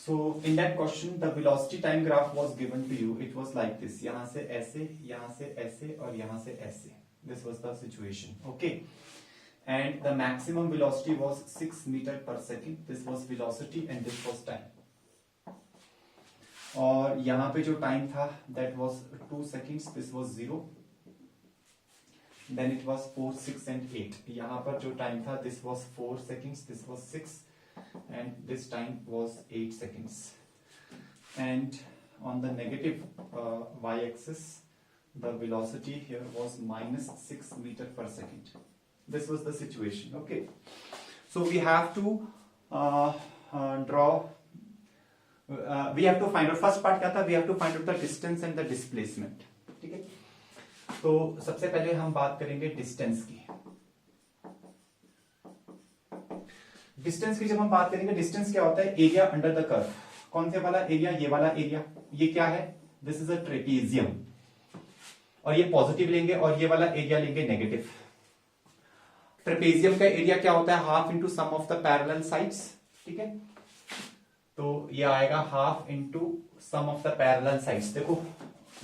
So in that question the velocity time graph was given to you. It was like this. यहाँ से ऐसे और यहाँ से ऐसे. This was the situation. Okay. And the maximum velocity was 6 meter per second. This was velocity and this was time. और यहाँ पे जो टाइम था that was 2 seconds. This was 0. Then it was 4, 6 and 8. यहाँ पर जो टाइम था this was 4 seconds. This was 6. And this time was 8 seconds. And on the negative y-axis, the velocity here was minus 6 meter per second. This was the situation. Okay. So we have to draw. We have to find out. First part क्या था? We have to find out the distance and the displacement. ठीक है? तो सबसे पहले हम बात करेंगे distance की. डिस्टेंस की जब हम बात करेंगे, डिस्टेंस क्या होता है? Area under the curve. कौन से वाला एरिया? ये वाला एरिया. ये क्या है? This is a trapezium. और ये पॉजिटिव लेंगे और ये वाला एरिया लेंगे नेगेटिव. ट्रेपेजियम का एरिया क्या होता है? Half into sum of the parallel sides. ठीक है, तो ये आएगा half into sum of the parallel sides. देखो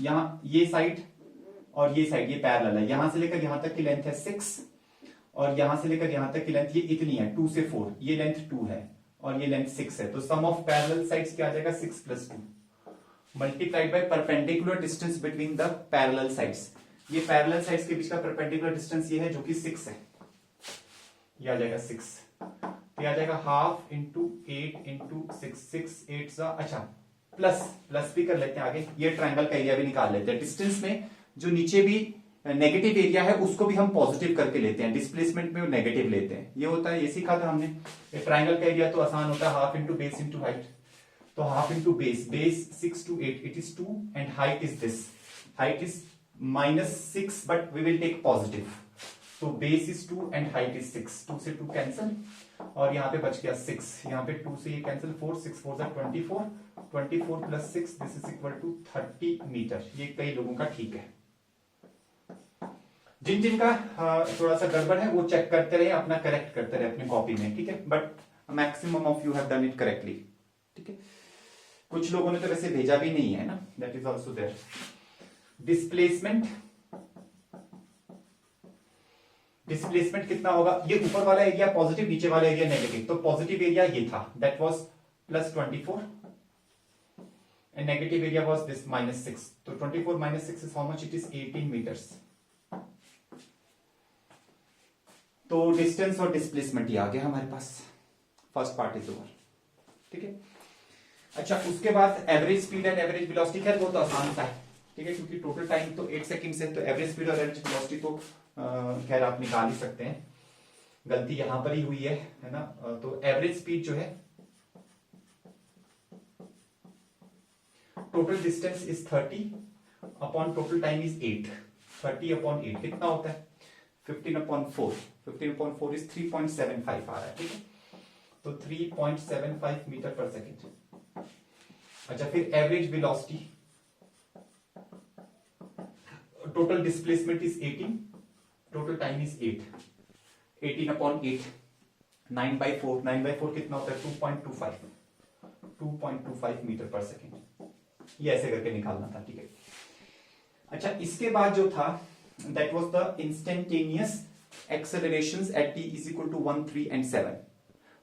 यहां ये साइड और ये साइड ये पैरेलल है. यहां से लेकर यहां तक की लेंथ है 6 और यहां से लेकर यहां तक की लेंथ ये इतनी है 2 से 4. ये लेंथ 2 है और ये लेंथ 6 है. तो सम ऑफ पैरेलल साइड्स क्या आ जाएगा? 6 + 2 multiplied by perpendicular distance between the parallel sides. ये पैरेलल साइड्स के बीच का परपेंडिकुलर डिस्टेंस ये है जो कि 6 है. ये आ जाएगा 6. ये आ जाएगा हाफ इंटू 8 इंटू 6 8 अच्छा प्लस भी कर लेते हैं आगे. ये ट्राइंगल का एरिया भी निकाल लेते हैं. डिस्टेंस में जो नीचे भी नेगेटिव एरिया है उसको भी हम पॉजिटिव करके लेते हैं. डिस्प्लेसमेंट में नेगेटिव लेते हैं. ये होता है, ये सीखा था हमने. ट्राइंगल का एरिया तो आसान होता है, half into base into height. तो half into base 6 to 8 it is 2 and height is this. Height is -6 but we will take positive. तो base is 2 and height is 6. 2 से 2 कैंसिल और यहाँ पे बच गया 6. यहाँ पे 2 से ये cancel 4 6 4 24 24 + 6 this is equal to 30 metre. ये कई लोगों का ठीक है. जिनका थोड़ा सा गड़बड़ है वो चेक करते रहे, अपना करेक्ट करते रहे अपनी कॉपी में. ठीक है, but maximum of you have done it correctly. ठीक है, कुछ लोगों ने तो वैसे भेजा भी नहीं है ना. That is also there. Displacement कितना होगा? ये ऊपर वाला एरिया पॉजिटिव, नीचे वाला एरिया नेगेटिव. तो पॉजिटिव एरिया ये था, that was +24 and negative area was this -6. तो 24 - 6 is how much? It is 18 meters. तो डिस्टेंस और डिस्प्लेसमेंट ये आ गया हमारे पास. First part is over. ठीक है, अच्छा उसके बाद average speed and average velocity. खैर वो तो आसान था. ठीक है, क्योंकि टोटल टाइम तो 8 सेकंड्स है. तो एवरेज स्पीड और एवरेज वेलोसिटी तो खैर आप निकाल ही सकते हैं. गलती यहां पर ही हुई है ना. तो एवरेज स्पीड जो है, total distance is 30 upon total time is 8. 30/8 कितना होता है? 15/4. 15/4 इज 3.75 आ रहा है. ठीक है, तो 3.75 मीटर पर सेकेंड. अच्छा, फिर average velocity, total displacement is 18, total time is 8. 18/8 9/4. 9/4 कितना होता है? 2.25 मीटर पर सेकेंड. ये ऐसे करके निकालना था. ठीक है, अच्छा इसके बाद जो था that was the instantaneous accelerations at t is equal to 1 3 and 7.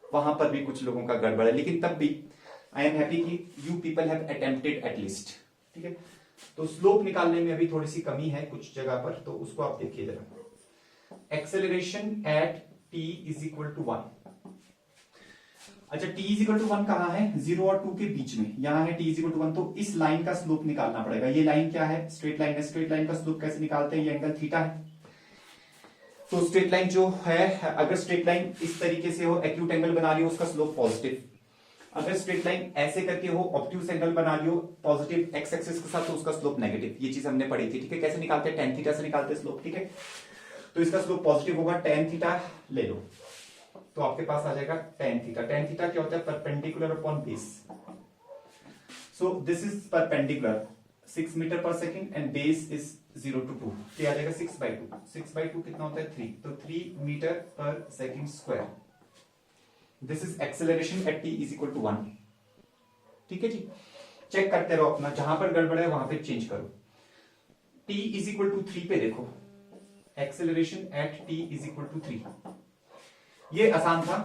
वहां पर भी कुछ लोगों का गड़बड़ है, लेकिन तब भी आई एम हैप्पी कि you people have attempted at least. ठीक है, तो स्लोप निकालने में अभी थोड़ी सी कमी है कुछ जगह पर, तो उसको आप देखिए जरा. Acceleration at t is equal to 1. अच्छा, t is equal to 1 कहां है? 0 और 2 के बीच में. यहां है t is equal to 1. तो इस लाइन का स्लोप निकालना पड़ेगा. ये लाइन क्या है? स्ट्रेट लाइन है. स्ट्रेट लाइन का स्लोप कैसे निकालते हैं? ये एंगल थीटा है. तो स्ट्रेट लाइन जो है, अगर स्ट्रेट लाइन इस तरीके से हो, एक्यूट एंगल बना रही हो, उसका स्लोप पॉजिटिव. अगर स्ट्रेट लाइन ऐसे करके हो, ऑब्ट्यूस एंगल बना रही हो पॉजिटिव एक्स एक्सिस के साथ, तो उसका स्लोप नेगेटिव. ये चीज हमने पढ़ी थी. ठीक है, कैसे निकालते हैं? tan थीटा से निकालते हैं स्लोप. ठीक है, तो इसका स्लोप पॉजिटिव होगा. tan थीटा ले लो तो आपके पास आ जाएगा tan थीटा. tan थीटा क्या होता है? Perpendicular upon base. So this is perpendicular 6 meter per second and base is 0 to 2. तो आ जाएगा 6/2. 6/2 कितना होता है? 3. तो 3 metre per second square. This is acceleration at t is equal to 1. ठीक है जी, चेक करते रहो अपना, जहां पर गड़बड़ है वहां पे चेंज करो। t इज इक्वल टू 3 पे देखो, acceleration at t is equal to 3, ये आसान था।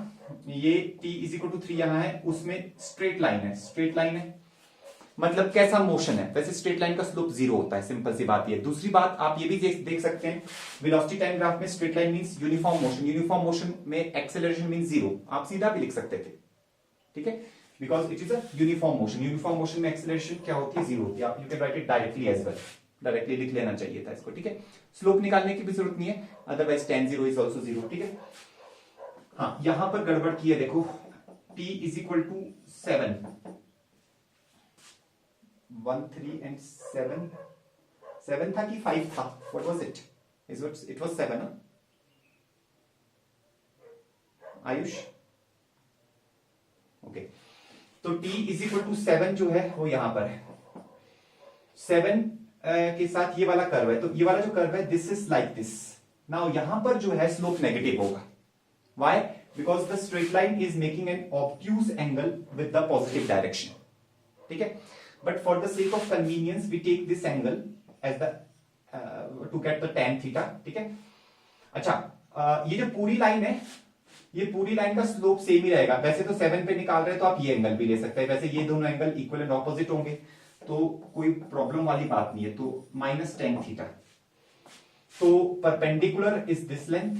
ये t इज इक्वल टू 3 यहां है, उसमें स्ट्रेट लाइन है, स्ट्रेट लाइन है मतलब कैसा मोशन है, वैसे स्ट्रेट लाइन का स्लोप 0 होता है, सिंपल सी बात ये। दूसरी बात आप ये भी देख सकते हैं, वेलोसिटी टाइम ग्राफ में straight line means uniform motion, uniform motion में एक्सेलरेशन मींस 0, आप सीधा भी लिख सकते थे, ठीक है, because it is a uniform motion. Uniform motion में एक्सेलरेशन क्या होती है, 0 होती है। आप you can write it directly as well, directly लिख लेना चाहिए था इसको, ठीक है। स्लोप निकालने की भी जरूरत नहीं है, अदरवाइज tan 0 इज ऑल्सो 0, ठीक है। हाँ, यहां पर गड़बड़ की है, देखो t is equal to 7, 1 3 and 7 था कि 5 था, what was it, it was 7 Ayush, okay. तो t इज इक्वल टू 7 जो है वो यहां पर है, 7 के साथ ये वाला कर्व है, तो ये वाला जो कर्व है this is like this. Now यहां पर जो है स्लोप नेगेटिव होगा, why, because the straight line is making an obtuse angle with the positive direction, ठीक है। But for the sake of convenience we take this angle as the to get the tan theta, ठीक है। अच्छा, ये जो पूरी line है, ये पूरी लाइन का स्लोप सेम ही रहेगा। वैसे तो 7 पे निकाल रहे हैं तो आप ये एंगल भी ले सकते हैं, वैसे ये दोनों एंगल इक्वल एंड ऑपोजिट होंगे, तो कोई प्रॉब्लम वाली बात नहीं है। तो -tan थीटा, तो परपेंडिकुलर इज दिस लेंथ,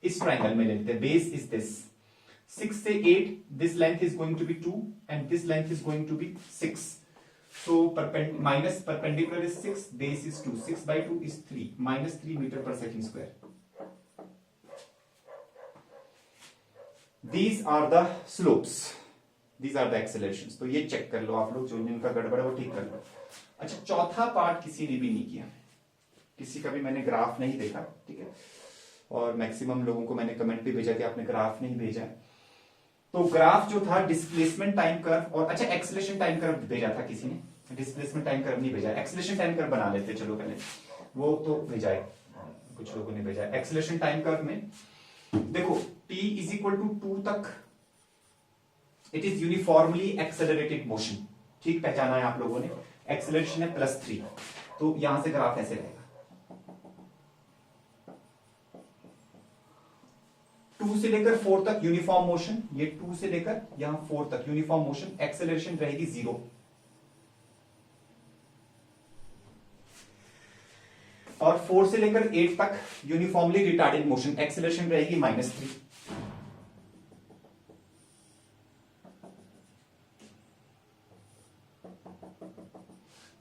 इस ट्राइंगल में लेते हैं, बेस इज दिस 6 से 8, this length is going to be 2 and this length is going to be 6, so minus perpendicular is 6, base is 2, 6 by 2 is 3, -3 meter per second square. These are the slopes, these are the accelerations. तो ये check कर लो आप लोग, जो जिनका गड़बड़ है वो ठीक कर लो। अच्छा, चौथा पार्ट किसी ने भी नहीं किया, किसी का भी मैंने ग्राफ नहीं देखा, ठीक है, और मैक्सिमम लोगों को मैंने कमेंट भी भेजा कि आपने ग्राफ नहीं भेजा है। तो ग्राफ जो था डिस्प्लेसमेंट टाइम कर्व और, अच्छा, एक्सेलरेशन टाइम कर्व भेजा था किसी ने, डिस्प्लेसमेंट टाइम कर्व नहीं भेजा, एक्सेलरेशन टाइम कर्व बना लेते चलो पहले, वो तो भेजा है, कुछ लोगों ने भेजा है। एक्सेलरेशन टाइम कर्व में देखो t इज इक्वल टू 2 तक it is uniformly accelerated motion, ठीक पहचाना है आप लोगों ने। एक्सेलरेशन है +3, तो यहां से ग्राफ ऐसे रहेगा, 2 से लेकर 4 तक यूनिफॉर्म मोशन, ये 2 से लेकर यहां 4 तक यूनिफॉर्म मोशन, एक्सेलरेशन रहेगी 0, और 4 से लेकर 8 तक यूनिफॉर्मली रिटार्डेड मोशन, एक्सेलरेशन रहेगी -3।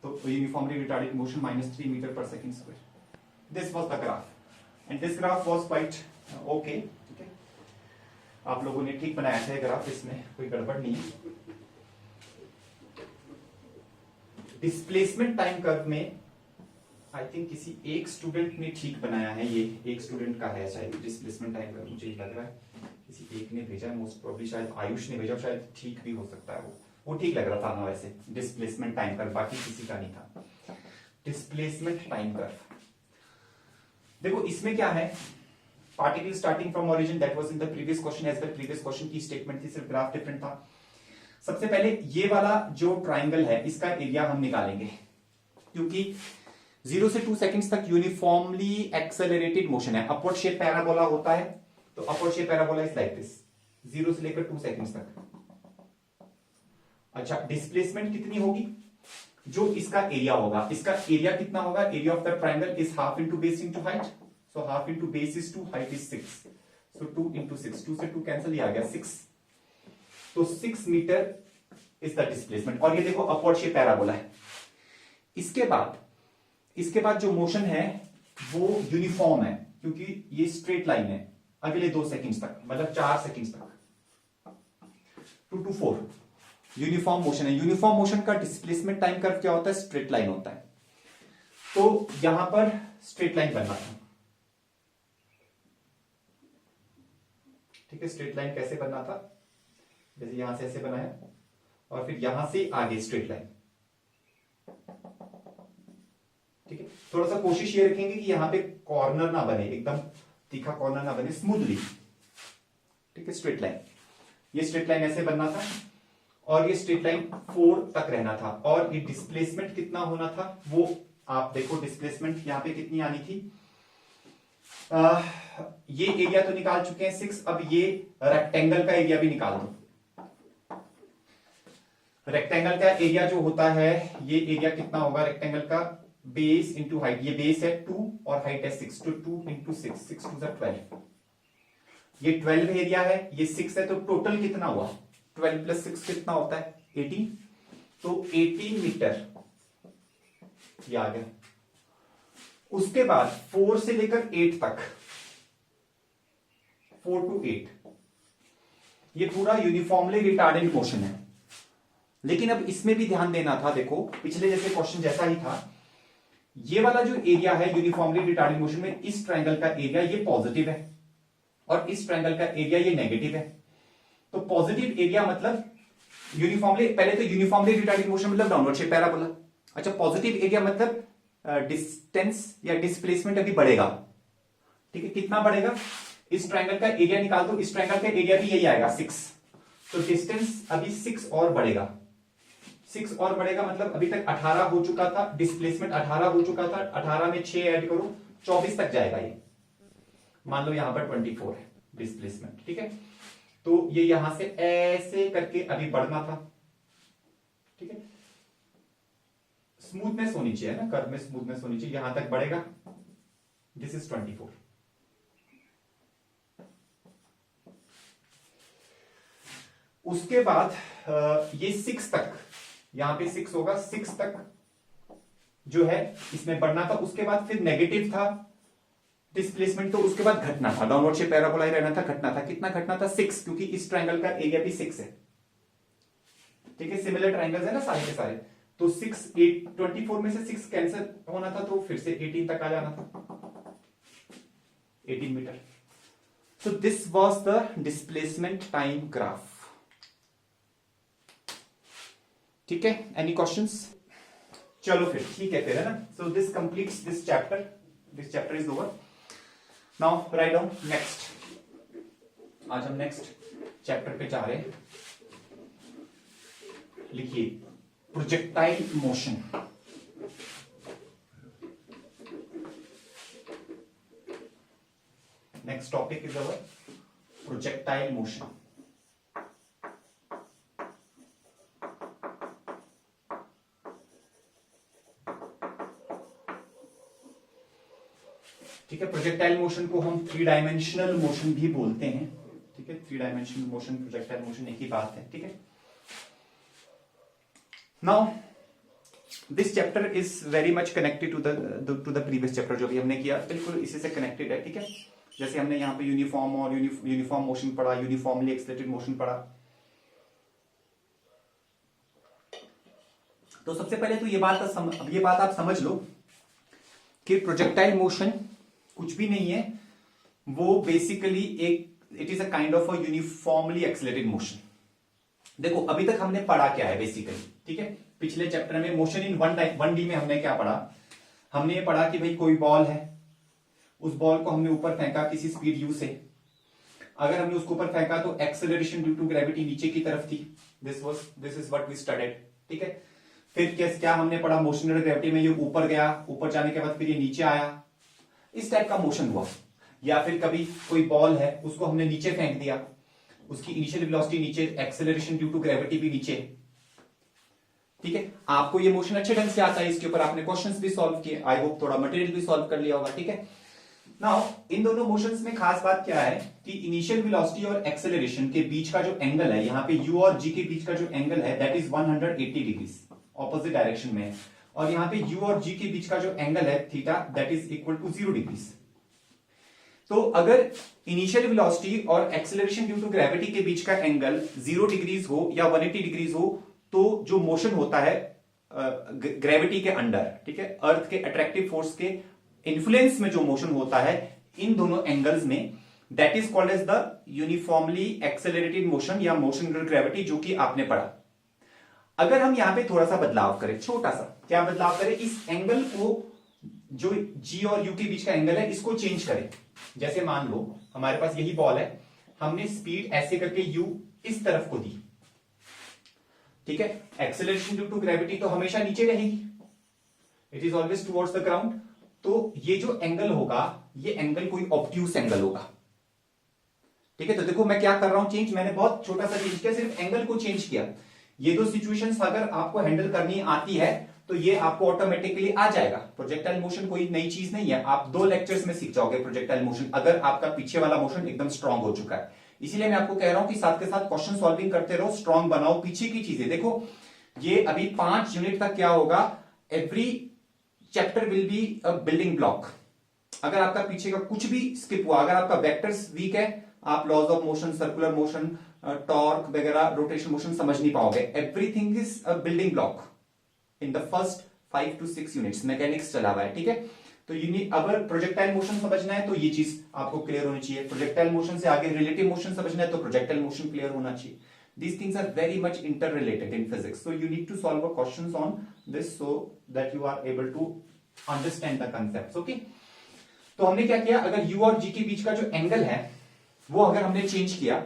तो यूनिफॉर्मली रिटार्डेड मोशन -3 मीटर पर second square. This was the graph and this graph was quite okay, ठीक है, आप लोगों ने ठीक बनाया था ग्राफ, इसमें कोई गड़बड़ नहीं है। डिस्प्लेसमेंट टाइम कर्व में आई थिंक किसी एक स्टूडेंट ने ठीक बनाया है, ये एक स्टूडेंट का है शायद डिस्प्लेसमेंट टाइम कर्व, मुझे लग रहा है किसी एक ने भेजा है, मोस्ट प्रोबब्ली शायद आयुष ने भेजा, शायद ठीक भी हो सकता है, वो ठीक लग रहा था ना वैसे, डिस्प्लेसमेंट टाइम कर्व, बाकी किसी का नहीं था। डिस्प्लेसमेंट टाइम कर्व देखो, इसमें क्या है, particle starting from origin, that was in the previous question as well, previous question की स्टेटमेंट थी, सिर्फ ग्राफ डिफरेंट था। सबसे पहले ये वाला जो ट्राइंगल है इसका एरिया हम निकालेंगे, क्योंकि 0 से 2 सेकंड्स तक यूनिफॉर्मली एक्सेलरेटेड मोशन है, अपवर्ड शेप पैराबोला होता है, तो upward shape parabola is like this, 0 से लेकर 2 सेकंड्स तक। अच्छा, डिस्प्लेसमेंट कितनी होगी, जो इसका एरिया होगा, इसका एरिया कितना होगा, area of the triangle is half into base into height, so half into base is 2, height is 6, so 2 into 6, 2 से 2 कैंसिल, ही आ गया 6, तो 6 मीटर इज द डिस्प्लेसमेंट। और ये देखो अपवर्ड शेप पैराबोला है। इसके बाद जो मोशन है वो यूनिफॉर्म है, क्योंकि ये स्ट्रेट लाइन है अगले 2 सेकंड्स तक, मतलब 4 सेकंड्स तक, 2 to 4 यूनिफॉर्म मोशन है। यूनिफॉर्म मोशन का डिस्प्लेसमेंट टाइम कर्व क्या होता है, स्ट्रेट लाइन होता है। तो यहां पर स्ट्रेट लाइन बनना था, ठीक है, स्ट्रेट लाइन कैसे बनना था, जैसे यहां से ऐसे बनाया और फिर यहां से आगे स्ट्रेट लाइन, ठीक है। थोड़ा सा कोशिश ये रखेंगे कि यहां पे कॉर्नर ना बने, एकदम तीखा कॉर्नर ना बने, स्मूथली, ठीक है, स्ट्रेट लाइन, ये स्ट्रेट लाइन ऐसे बनना था। और ये स्ट्रेट लाइन 4 तक रहना था, और ये डिस्प्लेसमेंट कितना होना था वो आप देखो, डिस्प्लेसमेंट यहां पे कितनी आनी थी। ये एरिया तो निकाल चुके हैं 6, अब ये रेक्टेंगल का एरिया भी निकाल दो। रेक्टेंगल का एरिया जो होता है, ये एरिया कितना होगा रेक्टेंगल का, बेस इंटू हाइट, ये बेस है 2 और हाइट है 6, तो 2 इंटू 6, 6 2 12, ये 12 एरिया है, ये 6 है, तो टोटल कितना हुआ, 12 प्लस 6 कितना होता है 18, तो 18 मीटर ये आ गया। उसके बाद 4 से लेकर 8 तक, 4 to 8, ये पूरा यूनिफॉर्मली रिटार्डेंट मोशन है। लेकिन अब इसमें भी ध्यान देना था, देखो पिछले जैसे क्वेश्चन जैसा ही था, ये वाला जो एरिया है यूनिफॉर्मली रिटार्डेंट मोशन में, इस ट्रायंगल का एरिया ये पॉजिटिव है और इस ट्रायंगल का एरिया ये नेगेटिव है। तो पॉजिटिव एरिया मतलब यूनिफॉर्मली, पहले तो यूनिफॉर्मली रिटार्डेंट मोशन मतलब डाउनवर्ड शेप पैराबोला। अच्छा, पॉजिटिव एरिया मतलब डिस्टेंस या डिस्प्लेसमेंट अभी बढ़ेगा, ठीक है, कितना बढ़ेगा, इस ट्रायंगल का एरिया निकाल दो, इस ट्रायंगल का एरिया भी यही आएगा 6, तो डिस्टेंस अभी 6 और बढ़ेगा, 6 और बढ़ेगा मतलब अभी तक 18 हो चुका था, डिस्प्लेसमेंट 18 हो चुका था, 18 में 6 ऐड करो 24 तक जाएगा ये, मान लो यहां पर 24 है डिस्प्लेसमेंट, ठीक है, तो ये यहां से ऐसे करके अभी बढ़ना था, ठीक है, स्मूथनेस होनी चाहिए ना, कर्व में स्मूथनेस होनी चाहिए, यहां तक बढ़ेगा, दिस इज 24। उसके बाद ये 6 तक, यहां पे 6 होगा, 6 तक जो है इसमें बढ़ना था, उसके बाद फिर नेगेटिव था डिस्प्लेसमेंट, तो उसके बाद घटना था, डाउनवर्ड शेप पैराबोला ही रहना था, घटना था, कितना घटना था 6, क्योंकि इस ट्रायंगल का एरिया भी 6 है, ठीक है, सिमिलर ट्रायंगल्स है ना सारे के सारे, तो 6 8 24 में से 6 कैंसिल होना था, तो फिर से 18 तक आ जाना था, 18 metre. So this was the displacement time graph. ठीक है, एनी क्वेश्चंस? चलो फिर ठीक है फिर, है ना, so this completes this chapter is over. Now write down next, आज हम नेक्स्ट चैप्टर पे जा रहे हैं। लिखिए projectile motion. Next topic is our projectile motion. ठीक है, प्रोजेक्टाइल मोशन को हम 3 डायमेंशनल मोशन भी बोलते हैं, ठीक है, 3 डायमेंशनल मोशन, प्रोजेक्टाइल मोशन एक ही बात है, ठीक है। Now this chapter is very much connected to the previous chapter, जो भी हमने किया बिल्कुल इसी से कनेक्टेड है, ठीक है। जैसे हमने यहाँ पे यूनिफॉर्म और यूनिफॉर्म मोशन पढ़ा, यूनिफॉर्मली एक्सलेटेड मोशन पढ़ा, तो सबसे पहले तो ये बात आप समझ लो कि प्रोजेक्टाइल मोशन कुछ भी नहीं है, वो basically it is a kind of a uniformly accelerated motion. देखो अभी तक हमने पढ़ा क्या है बेसिकली, ठीक है, पिछले चैप्टर में मोशन इन 1D में हमने क्या पढ़ा, हमने ये पढ़ा कि भाई कोई बॉल है, उस बॉल को हमने ऊपर फेंका किसी स्पीड u से, अगर हमने उसको ऊपर फेंका तो एक्सेलरेशन ड्यू टू ग्रेविटी नीचे की तरफ थी, this is what we studied, ठीक है। फिर क्या हमने पढ़ा, मोशन अंडर ग्रेविटी में ये ऊपर गया, ऊपर जाने के बाद फिर ये नीचे आया, इस टाइप का मोशन हुआ। या फिर कभी कोई बॉल है, उसको हमने नीचे फेंक दिया, उसकी इनिशियल वेलोसिटी नीचे, एक्सेलरेशन ड्यू टू ग्रेविटी भी नीचे, ठीक है। आपको ये मोशन अच्छे ढंग से आता है, इसके ऊपर आपने क्वेश्चंस भी सॉल्व किए, आई होप थोड़ा मटेरियल भी सॉल्व कर लिया होगा, ठीक है। नाउ इन दोनों मोशंस में खास बात क्या है कि इनिशियल वेलोसिटी और एक्सेलरेशन के बीच का जो एंगल है, यहाँ पे u और g के बीच का जो एंगल है that is 180 degrees, opposite direction में, और यहाँ पे u और g के बीच का जो एंगल है theta that is equal to 0 degrees. तो अगर इनिशियल वेलोसिटी और एक्सेलरेशन ड्यू टू ग्रेविटी के बीच का एंगल 0 डिग्रीज हो या 180 डिग्रीज हो, तो जो मोशन होता है ग्रेविटी के अंडर, ठीक है, अर्थ के अट्रैक्टिव फोर्स के इन्फ्लुएंस में जो मोशन होता है इन दोनों एंगल्स में, that is called as the uniformly accelerated motion या मोशन अंडर ग्रेविटी, जो कि आपने पढ़ा। अगर हम यहां पे थोड़ा सा बदलाव करें, छोटा सा, क्या बदलाव करें, इस एंगल को जो g और u के बीच का एंगल है इसको चेंज करें। जैसे मान लो हमारे पास यही बॉल है, हमने स्पीड ऐसे करके u इस तरफ को दी, ठीक है। एक्सेलरेशन ड्यू टू ग्रेविटी तो हमेशा नीचे रहेगी, it is always towards the ground. तो ये जो एंगल होगा, ये एंगल कोई ऑब्ट्यूस एंगल होगा, ठीक है। तो देखो मैं क्या कर रहा हूं चेंज, मैंने बहुत छोटा सा चेंज किया, सिर्फ एंगल को चेंज किया। ये दो सिचुएशंस अगर आपको हैंडल करनी आती है तो ये आपको ऑटोमेटिकली आ जाएगा। प्रोजेक्टाइल मोशन कोई नई चीज नहीं है, आप 2 लेक्चर्स में सीख जाओगे प्रोजेक्टाइल मोशन, अगर आपका पीछे वाला मोशन एकदम स्ट्रांग हो चुका है। इसीलिए मैं आपको कह रहा हूं कि साथ के साथ क्वेश्चन सॉल्विंग करते रहो, स्ट्रांग बनाओ पीछे की चीजें। देखो ये अभी 5 यूनिट तक क्या होगा, every chapter will be a building block. अगर आपका पीछे का कुछ भी स्किप हुआ, अगर आपका वेक्टर्स वीक है, आप laws of motion, circular motion, torque वगैरह, रोटेशन मोशन समझ नहीं पाओगे। Everything is a building block in the first 5 to 6 units, mechanics चला हुआ है, ठीक है। तो अगर प्रोजेक्टाइल मोशन समझना है तो ये चीज आपको क्लियर होनी चाहिए। प्रोजेक्टाइल मोशन से आगे रिलेटिव मोशन समझना है तो प्रोजेक्टाइल मोशन क्लियर होना चाहिए। These things are very much interrelated in physics, so you need to solve a questions on this so that you are able to understand the concepts, okay? तो हमने क्या किया, अगर u और g के बीच का जो एंगल है वो अगर हमने चेंज किया,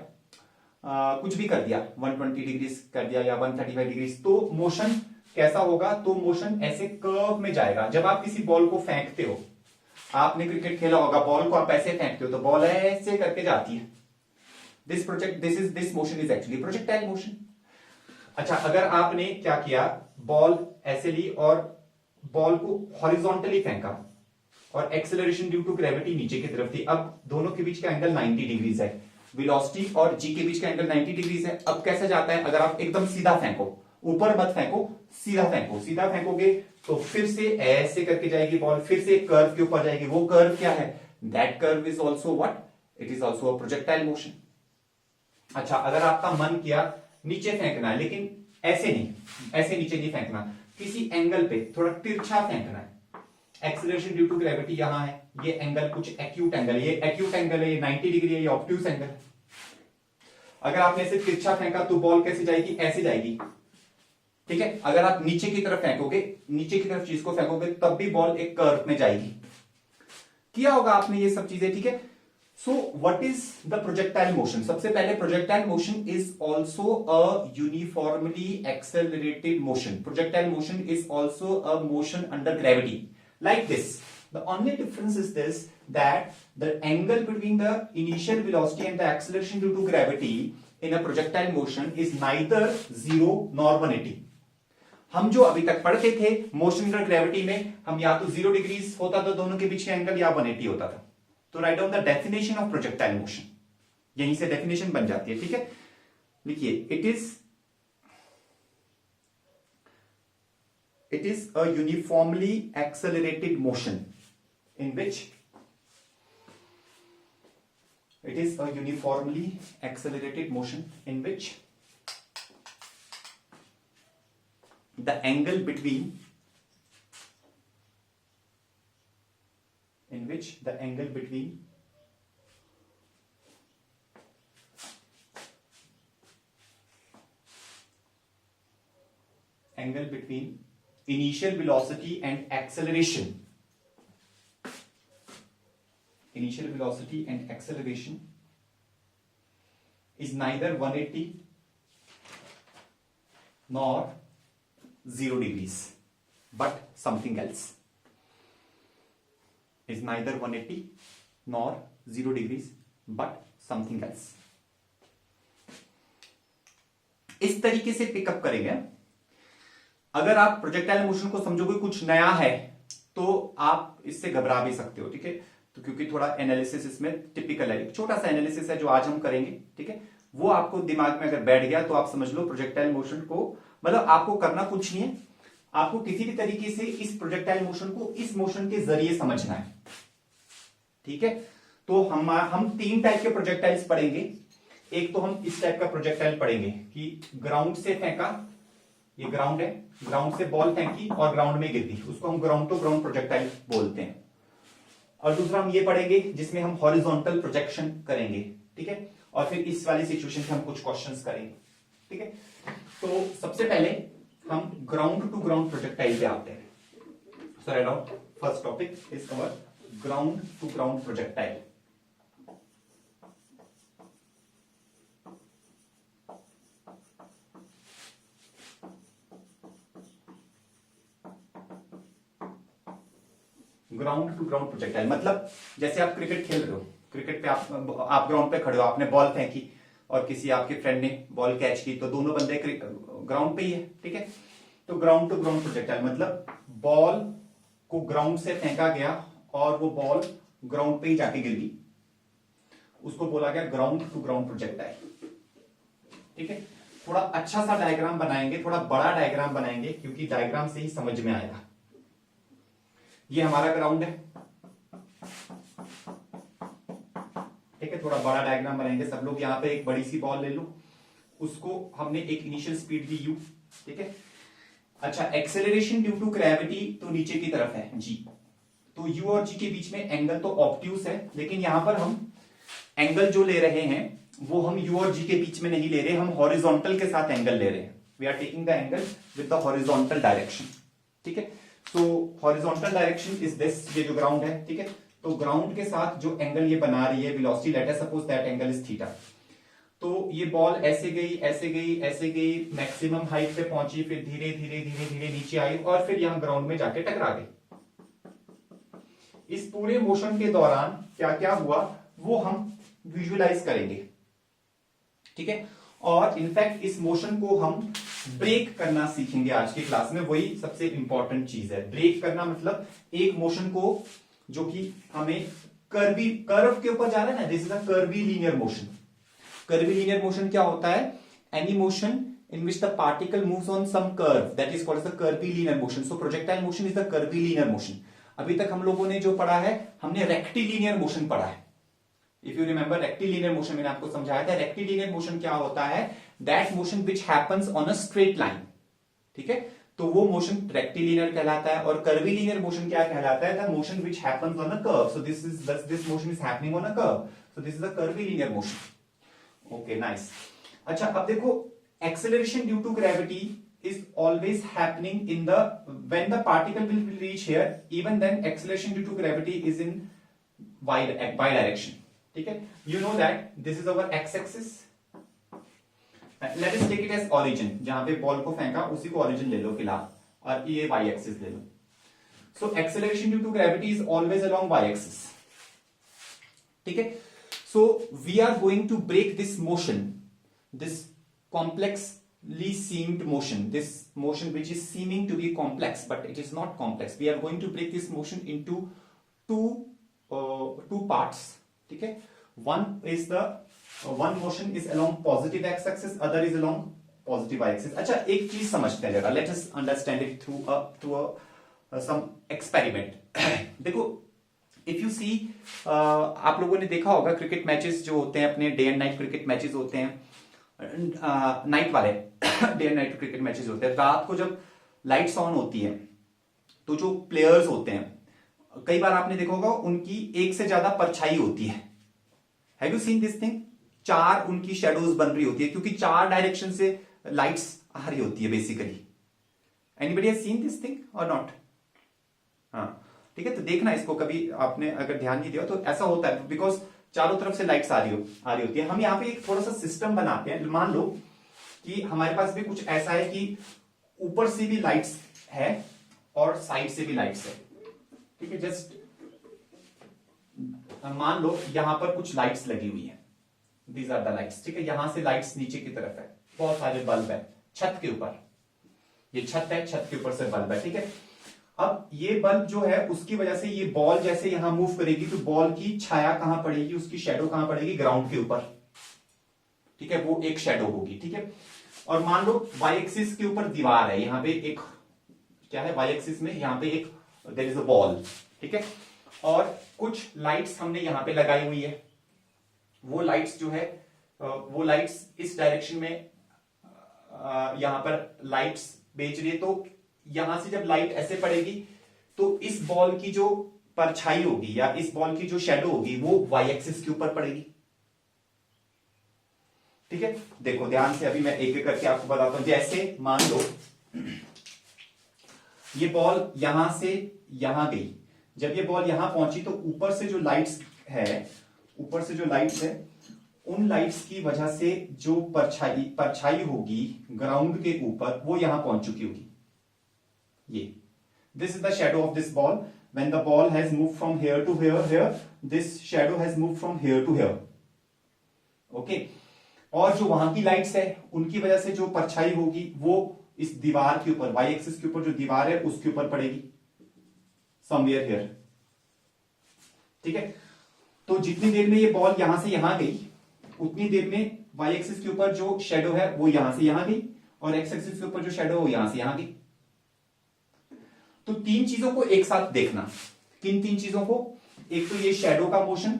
कुछ भी कर दिया, 120 डिग्री कर दिया या 135 डिग्री, तो मोशन कैसा होगा, तो मोशन ऐसे कर्व में जाएगा। जब आप किसी बॉल को फेंकते हो, आपने क्रिकेट खेला होगा, बॉल को आप ऐसे फेंकते हो तो बॉल ऐसे करके जाती है। This motion is actually projectile motion. अच्छा, अगर आपने क्या किया, बॉल ऐसे ली और बॉल को हॉरिजॉन्टली फेंका और एक्सेलरेशन ड्यू टू ग्रेविटी नीचे की तरफ थी, अब दोनों के बीच का एंगल 90 डिग्रीज है, वेलोसिटी और जी के बीच का एंगल 90 डिग्रीज है। अब कैसे जाता है, अगर आप एकदम सीधा फेंको, ऊपर मत फेंको, सीधा फेंको, सीधा फेंकोगे तो फिर से ऐसे करके जाएगी बॉल, फिर से कर्व के ऊपर जाएगी। वो कर्व क्या है, that curve is also what, it is also a projectile motion. अच्छा, अगर आपका मन किया नीचे फेंकना है, लेकिन ऐसे नहीं, ऐसे नीचे नहीं फेंकना, किसी एंगल पे थोड़ा तिरछा फेंकना है, एक्सीलरेशन ड्यू टू ग्रेविटी यहां है, ये एंगल कुछ एक्यूट एंगल, ये एक्यूट एंगल है, ये 90 डिग्री है, ये ऑब्ट्यूस एंगल है। अगर आपने ऐसे तिरछा फेंका तो बॉल कैसे जाएगी, ऐसे जाएगी, ठीक है। अगर आप नीचे की तरफ फेंकोगे, नीचे की तरफ चीज को फेंकोगे, तब भी बॉल एक कर्व में जाएगी। किया होगा आपने ये सब चीजें, ठीक है। So what is the projectile motion, सबसे पहले projectile motion is also a uniformly accelerated motion. Projectile motion is also a motion under gravity like this. The only difference is this, that the angle between the initial velocity and the acceleration due to gravity in a projectile motion is neither 0 nor 180. हम जो अभी तक पढ़ते थे motion under gravity में, हम या तो 0 डिग्रीज होता था दोनों के बीच का एंगल, या 180 होता था। तो write down the definition of projectile motion, यहीं से डेफिनेशन बन जाती है, ठीक है। लिखिए, it is a uniformly accelerated motion in which the angle between initial velocity and acceleration is neither 180 nor 0 degrees but something else. Is neither 180 nor 0 degrees but something else. इस तरीके से पिकअप करेंगे। अगर आप प्रोजेक्टाइल मोशन को समझोगे कुछ नया है तो आप इससे घबरा भी सकते हो, ठीक है। तो क्योंकि थोड़ा एनालिसिस इसमें टिपिकल है, छोटा सा एनालिसिस है जो आज हम करेंगे, ठीक है। वो आपको दिमाग में अगर बैठ गया तो आप समझ लो प्रोजेक्टाइल मोशन को, मतलब आपको करना कुछ नहीं है, आपको किसी भी तरीके से इस प्रोजेक्टाइल मोशन को इस मोशन के जरिए समझना है, ठीक है। तो हम 3 टाइप के प्रोजेक्टाइल्स पढ़ेंगे। एक तो हम इस टाइप का प्रोजेक्टाइल पढ़ेंगे कि ग्राउंड से फेंका, ये ग्राउंड है, ग्राउंड से बॉल फेंकी और ग्राउंड में गिर दी, उसको हम ग्राउंड टू ग्राउंड प्रोजेक्टाइल बोलते हैं। और दूसरा हम ये पढ़ेंगे जिसमें हम हॉरिजॉन्टल प्रोजेक्शन करेंगे, ठीक है। और फिर इस वाली सिचुएशन से हम कुछ क्वेश्चंस करेंगे, ठीक है। तो सबसे पहले हम ग्राउंड टू ग्राउंड प्रोजेक्टाइल पे आते हैं। So write down, first topic is our ground to ground projectile. Ground to ground projectile मतलब जैसे आप क्रिकेट खेल रहे हो, क्रिकेट पे आप ग्राउंड पे खड़े हो, आपने बॉल फेंकी और किसी आपके फ्रेंड ने बॉल कैच की, तो दोनों बंदे ग्राउंड पे ही है, ठीक है। तो ग्राउंड टू ग्राउंड प्रोजेक्टाइल मतलब बॉल को ग्राउंड से फेंका गया और वो बॉल ग्राउंड पे ही जाके गिर गई, उसको बोला गया ग्राउंड टू ग्राउंड प्रोजेक्टाइल, ठीक है। थोड़ा अच्छा सा डायग्राम बनाएंगे, थोड़ा बड़ा डायग्राम बनाएंगे क्योंकि डायग्राम से ही समझ में आएगा। ये हमारा ग्राउंड है, ठीक है। थोड़ा बड़ा डायग्राम बनाएंगे सब लोग। यहां पे एक बड़ी सी बॉल ले लो, उसको हमने एक इनिशियल स्पीड दी u, ठीक है। अच्छा, एक्सेलरेशन ड्यू टू ग्रेविटी तो नीचे की तरफ है g, तो u और g के बीच में एंगल तो ऑब्ट्यूस है, लेकिन यहां पर हम एंगल जो ले रहे हैं वो हम u और g के बीच में नहीं ले रहे, हम हॉरिजॉन्टल के साथ एंगल ले रहे हैं। We are taking the angle with the horizontal direction, ठीक है। So horizontal direction is this, ये जो ग्राउंड है, ठीक है। तो ग्राउंड के साथ जो एंगल ये बना रही है velocity, let us suppose that angle is theta. तो ये बॉल ऐसे गई ऐसे गई ऐसे गई, मैक्सिमम हाइट पे पहुंची, फिर धीरे धीरे धीरे धीरे नीचे आई और फिर यहां ग्राउंड में जाके टकरा गई। इस पूरे मोशन के दौरान क्या क्या हुआ वो हम विजुअलाइज करेंगे, ठीक है। और इनफैक्ट इस मोशन को हम ब्रेक करना सीखेंगे आज की क्लास में, वही सबसे इंपॉर्टेंट चीज है। ब्रेक करना मतलब एक मोशन को जो कि हमें कर्व के ऊपर जा रहा है ना, this is a curvy linear motion. Curvy linear motion क्या होता है? Any motion in which the particle moves on some curve, that is called as the curvilinear motion. So projectile motion is the curvilinear motion. अभी तक हम लोगों ने जो पढ़ा है, हमने रेक्टिलिनियर मोशन पढ़ा है। If you remember rectilinear motion मैंने आपको समझाया था। रेक्टिलिनियर मोशन क्या होता है? That motion which happens on a straight line, ठीक है। तो वो मोशन रेक्टिलिनियर कहलाता है। और कर्विलिनियर मोशन क्या कहलाता है? The motion which happens on a curve. So this motion is happening on a curve, so this is a curvilinear motion. Okay, nice. अच्छा, अब देखो, acceleration due to gravity is always happening in the when the particle will reach here, even then acceleration due to gravity is in y direction, ठीक है। You know that this is our x-axis. Let us take it as origin, जहां पे ball को फेंका उसी को origin ले लो फिलहाल, और ये y-axis ले लो। So acceleration due to gravity is always along y-axis, ठीक है। So we are going to break this motion, this complexly seemed motion, this motion which is seeming to be complex but it is not complex. We are going to break this motion into two parts, ठीक है। one motion is along positive x-axis, other is along positive y-axis. अच्छा, एक चीज समझते हैं जरा, let us understand it through some experiment. देखो, if you see, आप लोगों ने देखा होगा क्रिकेट मैचेस जो होते हैं, अपने day and night cricket matches होते हैं, नाइट वाले day and night cricket matches होते हैं। रात को जब लाइट्स ऑन होती है तो जो प्लेयर्स होते हैं, कई बार आपने देखा होगा उनकी एक से ज्यादा परछाई होती है। Have you seen this thing? चार उनकी शेडोज बन रही होती है क्योंकि चार डायरेक्शन से लाइट्स आ रही होती है basically. Anybody has seen this thing और नॉट? हाँ, ठीक है। तो देखना इसको, कभी आपने अगर ध्यान नहीं दिया तो ऐसा होता है, बिकॉज चारों तरफ से लाइट्स आ रही होती है। हम यहाँ पे एक थोड़ा सा सिस्टम बनाते हैं। मान लो कि हमारे पास भी कुछ ऐसा है कि ऊपर से भी लाइट्स है और साइड से भी लाइट्स है, ठीक है। जस्ट मान लो यहां पर कुछ लाइट्स लगी हुई है, दीज आर द लाइट्स, ठीक है। यहां से लाइट्स नीचे की तरफ है, बहुत सारे बल्ब है छत के ऊपर, ये छत है, छत के ऊपर से बल्ब है, ठीक है। अब ये बल्ब जो है उसकी वजह से ये बॉल जैसे यहां मूव करेगी तो बॉल की छाया कहां पड़ेगी, उसकी शेडो कहां पड़ेगी? ग्राउंड के ऊपर, ठीक है। वो एक शेडो होगी, ठीक है। और मान लो वाई एक्सिस के ऊपर दीवार है, यहां पे एक क्या है, वाई एक्सिस में यहां पे एक देयर इज अ बॉल, ठीक है। और कुछ लाइट्स हमने यहां पे लगाई हुई है। वो लाइट्स जो है, वो लाइट्स इस डायरेक्शन में यहां पर लाइट्स भेज रही है। तो यहां से जब लाइट ऐसे पड़ेगी तो इस बॉल की जो परछाई होगी या इस बॉल की जो शेडो होगी वो वाई एक्सिस के ऊपर पड़ेगी, ठीक है। देखो ध्यान से, अभी मैं एक एक करके आपको बताता हूं। जैसे मान लो ये बॉल यहां से यहां गई, जब ये बॉल यहां पहुंची तो ऊपर से जो लाइट्स है उन लाइट्स की वजह से जो परछाई होगी ग्राउंड के ऊपर वो यहां पहुंच चुकी होगी। ये this is the shadow of this ball when the ball has moved from here to here, this shadow has moved from here to here. Okay? और जो वहां की लाइट्स है उनकी वजह से जो परछाई होगी वो इस दीवार के ऊपर, वाई एक्सिस के ऊपर जो दीवार है उसके ऊपर पड़ेगी, समवेयर हियर. ठीक है? तो जितनी देर में ये बॉल यहां से यहां गई उतनी देर में वाई एक्सिस के ऊपर जो शेडो है वो यहां से यहां गई और एक्स एक्सिस के ऊपर जो शेडो है वो यहां से यहां गई. तो तीन चीजों को एक साथ देखना. किन तीन चीजों को? एक तो ये शेडो का मोशन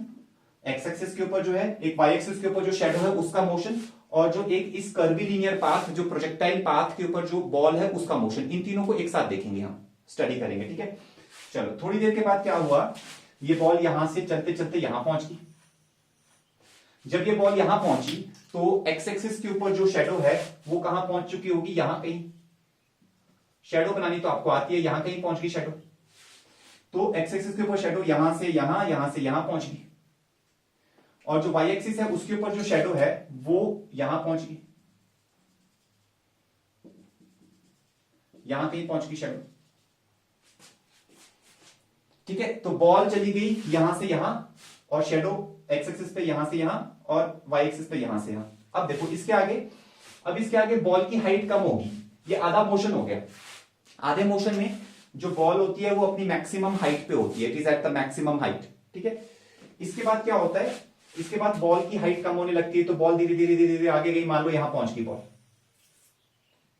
एक्स एक्सिस के ऊपर जो है, एक वाई एक्सिस के ऊपर जो शेडो है उसका मोशन, और जो एक इस कर्वी लीनियर पाथ जो प्रोजेक्टाइल पाथ के ऊपर जो बॉल है उसका मोशन. इन तीनों को एक साथ देखेंगे, हम स्टडी करेंगे. ठीक है? चलो, थोड़ी देर के बाद क्या हुआ, ये बॉल यहां से चलते चलते यहां पहुंच गई. जब ये बॉल यहां पहुंची तो एक्स एक्सिस के ऊपर जो शेडो है वो कहां पहुंच चुकी होगी, यहां कहीं. शेडो बनानी तो आपको आती है, यहां कहीं पहुंच गई शेडो. तो एक्स एक्सिस के ऊपर शेडो यहां से यहां पहुंच गई, और जो वाई एक्सिस है उसके ऊपर जो शेडो है वो यहां पहुंच गई, यहां कहीं पहुंच गई शेडो. ठीक है? तो बॉल चली गई यहां से यहां और शेडो एक्स एक्सिस पे यहां से यहां और वाई एक्सिस पे यहां से यहां. अब देखो इसके आगे बॉल की हाइट कम होगी. ये आधा मोशन हो गया. आधे मोशन में जो बॉल होती है वो अपनी मैक्सिमम हाइट पे होती है. It is at the maximum height. ठीक है? इसके बाद क्या होता है, इसके बाद बॉल की हाइट कम होने लगती है तो बॉल धीरे धीरे धीरे धीरे आगे गई. मान लो यहां पहुंच गई बॉल.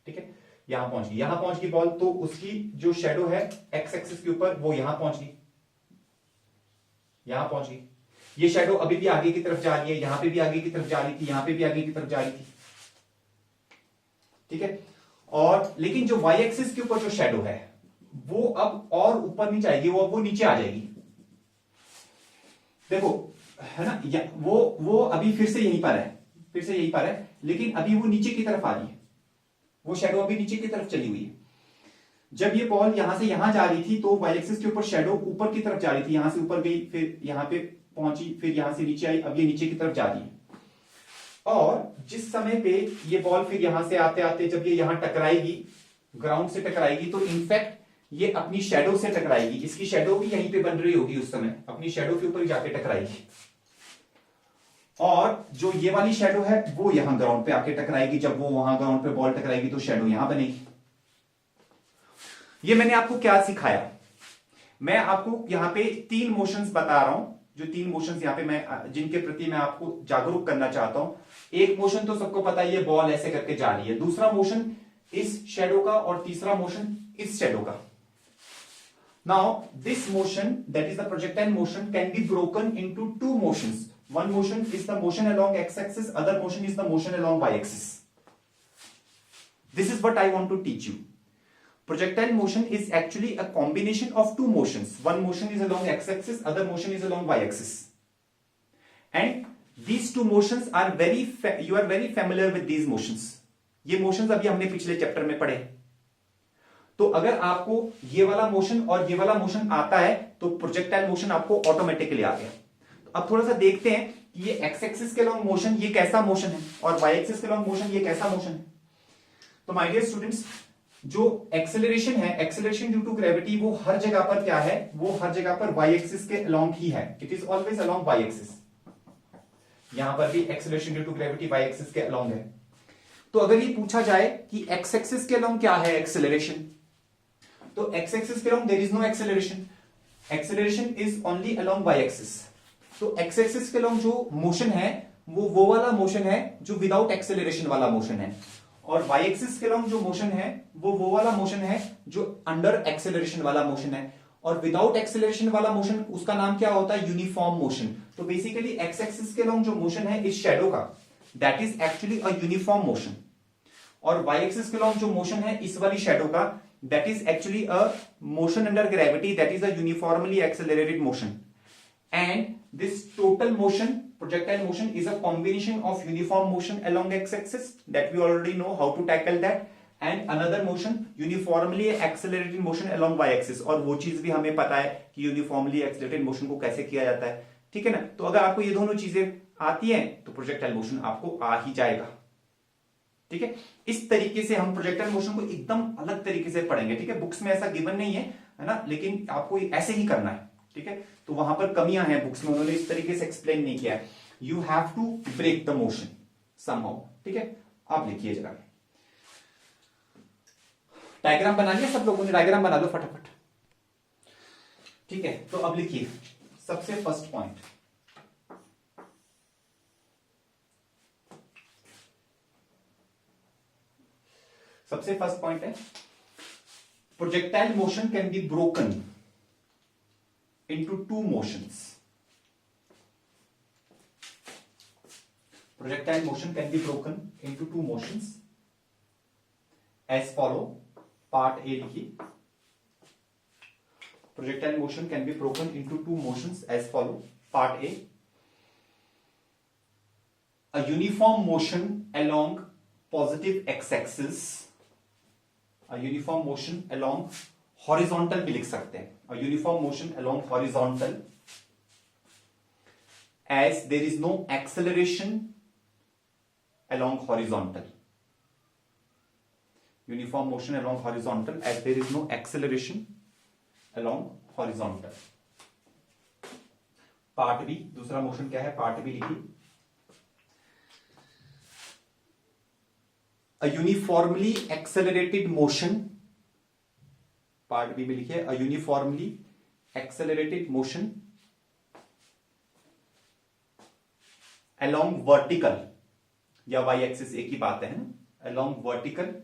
ठीक है? यहां पहुंच गई बॉल, तो उसकी जो शेडो है एक्स एक्सिस के ऊपर वो यहां पहुंच गई. ये शेडो अभी भी आगे की तरफ जा रही है, यहां पे भी आगे की तरफ जा रही थी, यहां पे भी आगे की तरफ जा रही थी. ठीक है? और लेकिन जो वाई एक्सिस के ऊपर जो शेडो है वो अब और ऊपर नहीं जाएगी, वो नीचे आ जाएगी. देखो, है ना, वो अभी फिर से यहीं पर है, लेकिन अभी वो नीचे की तरफ आ रही है. वो शेडो अभी नीचे की तरफ चली हुई है. जब ये बॉल यहां से यहां जा रही थी तो वाई एक्सिस के ऊपर शेडो ऊपर की तरफ जा रही थी, यहां से ऊपर गई, फिर यहां पे पहुंची, फिर यहां से नीचे आई, अब ये नीचे की तरफ जा रही है. और जिस समय पे ये बॉल फिर यहां से आते आते जब ये यहां टकराएगी, ग्राउंड से टकराएगी, तो इनफैक्ट ये अपनी शेडो से टकराएगी. इसकी शेडो भी यहीं पे बन रही होगी उस समय, अपनी शेडो के ऊपर जाके टकराएगी. और जो ये वाली शेडो है वो यहां ग्राउंड पे आके टकराएगी. जब वो वहां ग्राउंड पे बॉल टकराएगी तो शेडो यहां बनेगी. ये मैंने आपको क्या सिखाया, मैं आपको यहां पे तीन मोशंस बता रहा हूं, जो तीन मोशंस यहां पे मैं जिनके प्रति मैं आपको जागरूक करना चाहता हूं. एक मोशन तो सबको पता है, ये बॉल ऐसे करके जा रही है. दूसरा मोशन इस शेडो का और तीसरा मोशन इस शेडो का. Now, this motion, that is the projectile motion, can be broken into two motions. One motion is the motion along x-axis, other motion is the motion along y-axis. This is what I want to teach you. Projectile motion is actually a combination of two motions. One motion is along x-axis, other motion is along y-axis. And these two motions are you are very familiar with these motions. ये motions अभी हमने पिछले chapter में पढ़े. तो अगर आपको ये वाला मोशन और ये वाला मोशन आता है तो प्रोजेक्टाइल मोशन आपको ऑटोमेटिकली आ गया. तो अब थोड़ा सा देखते हैं कि ये एक्स एक्सिस के लॉन्ग मोशन ये कैसा मोशन है और वाई एक्सिस के लॉन्ग मोशन ये कैसा मोशन है. तो माय डियर स्टूडेंट्स, जो एक्सेलरेशन है, एक्सेलरेशन ड्यू टू ग्रेविटी, वो हर जगह पर क्या है, वो हर जगह पर वाई एक्सिस के अलोंग ही है. It is always along Y axis. यहां पर भी acceleration due to gravity y axis के अलोंग है. तो अगर ये पूछा जाए कि एक्स एक्सिस के अलोंग क्या है एक्सेलरेशन, तो एक्स एक्सिस के along there is no acceleration. Acceleration is only along Y axis. तो एक्स एक्सिस के अलोंग जो मोशन है वो वाला मोशन है जो विदाउट एक्सेलरेशन वाला मोशन है, और वाई एक्सिस के अलोंग जो मोशन है वो वाला मोशन है जो अंडर एक्सेलरेशन वाला मोशन है. और विदाउट एक्सेलरेशन वाला मोशन, उसका नाम क्या होता है, यूनिफॉर्म मोशन. तो बेसिकली एक्स एक्सिस के अलोंग जो मोशन है इस शैडो का, that is actually a uniform motion. और वाई एक्सिस के अलोंग जो मोशन है इस वाली शैडो का, that is actually a motion under gravity, that is a uniformly accelerated motion. And this total motion, projectile motion, is a combination of uniform motion along x-axis, that we already know how to tackle that, and another motion, uniformly accelerated motion along y-axis. और वो चीज भी हमें पता है कि uniformly accelerated motion को कैसे किया जाता है. ठीक है ना. तो अगर आपको ये दोनों चीजें आती हैं तो projectile motion आपको आ ही जाएगा. ठीक है, इस तरीके से हम प्रोजेक्टाइल मोशन को एकदम अलग तरीके से पढ़ेंगे। ठीक है, बुक्स में ऐसा गिवन नहीं है ना, लेकिन आपको ऐसे ही करना है। ठीक है, तो वहां पर कमियां हैं बुक्स में, उन्होंने इस तरीके से एक्सप्लेन नहीं किया है। You have to break the motion somehow. ठीक है, आप लिखिए जरा, डायग्राम बना लिया सब लोगों ने? डायग्राम बना लो फटाफट। ठीक है, तो अब लिखिए सबसे फर्स्ट पॉइंट, सबसे फर्स्ट पॉइंट है projectile motion can be broken into two motions. Projectile motion can be broken into two motions as follow. Part A लिखिए, projectile motion can be broken into two motions as follow. Part A, a uniform motion along positive x-axis, a uniform motion along horizontal भी लिख सकते हैं, a uniform motion along horizontal as there is no acceleration along horizontal. Uniform motion along horizontal as there is no acceleration along horizontal. Part B, दूसरा motion क्या है? Part B लिखिए, a uniformly accelerated motion। Part B में लिखिए a uniformly accelerated motion along vertical या y axis एक ही बात है ना, along vertical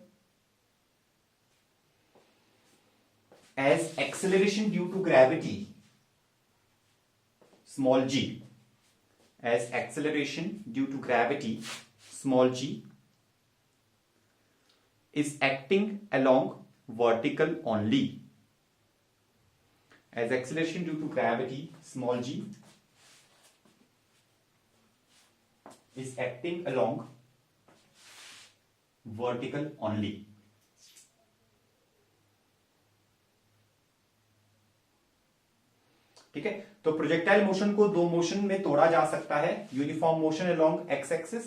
as acceleration due to gravity small g, as acceleration due to gravity small g is acting along vertical only, as acceleration due to gravity small g is acting along vertical only। ठीक है, तो projectile motion को दो motion में तोड़ा जा सकता है, uniform motion along x axis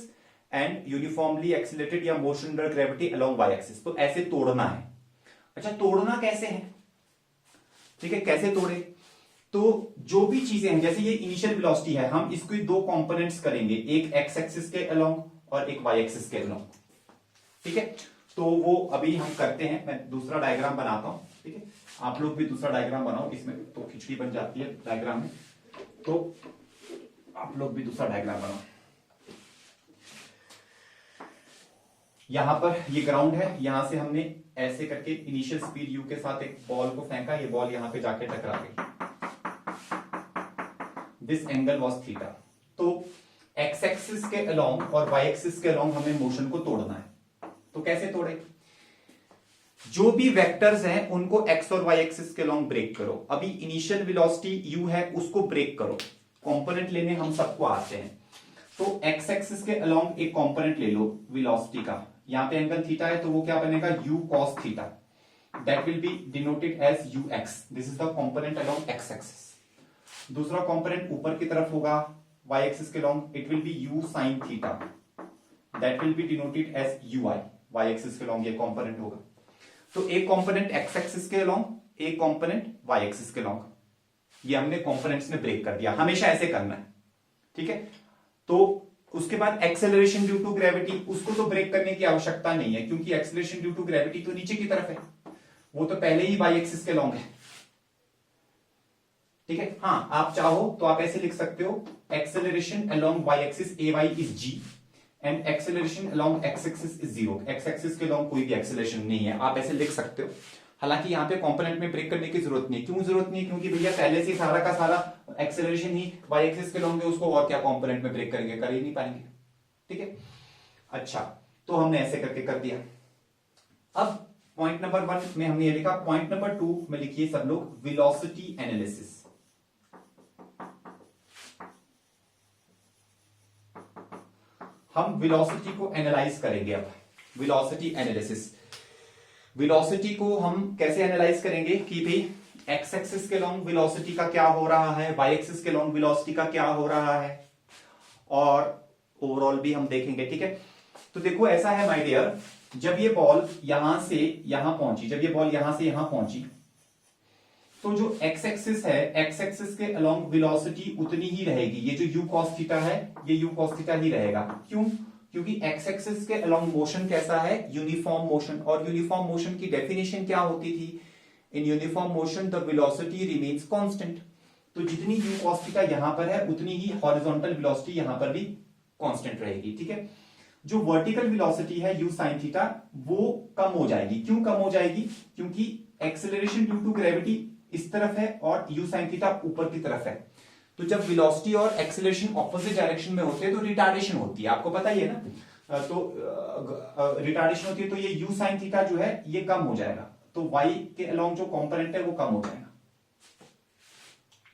and uniformly accelerated या motion under gravity along Y axis. तो ऐसे तोड़ना है। अच्छा, तोड़ना कैसे है? ठीक है, कैसे तोड़े? तो जो भी चीजें हैं, जैसे ये इनिशियल वेलोसिटी है, हम इसको दो कंपोनेंट्स करेंगे, एक एक्स एक्सिस के अलोंग और एक वाई एक्सिस के अलोंग। ठीक है, तो वो अभी हम करते हैं, मैं दूसरा डायग्राम बनाता हूं। ठीक है, आप लोग भी दूसरा डायग्राम बनाओ, इसमें तो खिचड़ी बन जाती है डायग्राम में, तो आप लोग भी दूसरा डायग्राम बनाओ। यहां पर ये ग्राउंड है, यहां से हमने ऐसे करके इनिशियल स्पीड यू के साथ एक बॉल को फेंका, ये बॉल यहां पे जाके टकरा गई, दिस एंगल वॉज थीटा। तो एक्स एक्सिस के अलोंग और वाई एक्सिस के अलोंग हमें मोशन को तोड़ना है। तो कैसे तोड़े? जो भी वेक्टर्स हैं उनको एक्स और वाई एक्सिस के अलोंग ब्रेक करो। अभी इनिशियल वेलोसिटी यू है, उसको ब्रेक करो। कंपोनेंट लेने हम सबको आते हैं, तो एक्स एक्सिस के अलोंग एक कंपोनेंट ले लो वेलोसिटी का, यहां पे एंगल थीटा है, तो वो क्या बनेगा? u cos theta, that will be denoted as ux। This is the component along x axis. दूसरा कंपोनेंट ऊपर की तरफ होगा y एक्सिस के along, it will be u sin theta, that will be denoted as ui। y axis के along ये component होगा। तो एक कंपोनेंट एक्स एक्सिस के अलोंग, एक कंपोनेंट वाई एक्सिस के अलोंग, ये हमने कंपोनेंट्स में ब्रेक कर दिया। हमेशा ऐसे करना है। ठीक है, तो उसके बाद एक्सेलरेशन ड्यू टू ग्रेविटी, उसको तो ब्रेक करने की आवश्यकता नहीं है, क्योंकि एक्सेलरेशन ड्यू टू ग्रेविटी तो नीचे की तरफ है, वो तो पहले ही वाई एक्सिस के अलोंग है। ठीक है, हाँ, आप चाहो तो आप ऐसे लिख सकते हो, acceleration along Y axis a y is g and acceleration along x axis is 0। X axis के अलोंग कोई भी एक्सेलरेशन नहीं है, आप ऐसे लिख सकते हो। हालांकि यहाँ पे कंपोनेंट में ब्रेक करने की जरूरत नहीं। क्यों जरूरत नहीं? क्योंकि भैया पहले से सारा का सारा एक्सेलरेशन ही वाई एक्सिस के अलोंग है, उसको और क्या कंपोनेंट में ब्रेक करेंगे? कर ही नहीं पाएंगे। ठीक है, अच्छा, तो हमने ऐसे करके कर दिया। अब पॉइंट नंबर 1 में हमने ये लिखा, पॉइंट नंबर 2 में लिखिए सब लोग वेलोसिटी एनालिसिस। हम वेलोसिटी को एनालाइज करेंगे। अब वेलोसिटी एनालिसिस, वेलोसिटी को हम कैसे एनालाइज करेंगे कि भाई एक्स एक्सिस के लॉन्ग वेलोसिटी का क्या हो रहा है, वाई एक्सिस के लॉन्ग वेलोसिटी का क्या हो रहा है, और ओवरऑल भी हम देखेंगे। ठीक है, तो देखो ऐसा है माय डियर, जब ये बॉल यहां से यहां पहुंची, जब ये बॉल यहां से यहां पहुंची, तो जो एक्स एक्सिस है, एक्स एक्सिस के अलोंग वेलोसिटी उतनी ही रहेगी। ये जो यू कॉस थीटा है, ये यू कॉस थीटा ही रहेगा। क्यों? क्योंकि एक्स एक्सिस के अलोंग मोशन कैसा है? Uniform motion. और यूनिफॉर्म मोशन की डेफिनेशन क्या होती थी? In uniform motion the velocity remains constant. तो जितनी यू कॉस थीटा यहां पर है, उतनी ही हॉरिजॉन्टल वेलोसिटी यहां पर भी कांस्टेंट रहेगी। ठीक है। जो वर्टिकल वेलोसिटी है यू साइन थीटा, वो कम हो जाएगी। क्यों कम हो जाएगी? क्योंकि एक्सेलरेशन ड्यू टू ग्रेविटी इस तरफ है और यू साइन थीटा ऊपर की तरफ है। तो जब वेलोसिटी और एक्सेलरेशन ऑपोजिट डायरेक्शन में होते हैं तो रिटार्डेशन होती है, आपको पता ही है ना। तो रिटार्डेशन होती है, तो ये यू साइन थीटा जो है ये कम हो जाएगा। तो वाई के अलोंग जो कंपोनेंट है वो कम हो जाएगा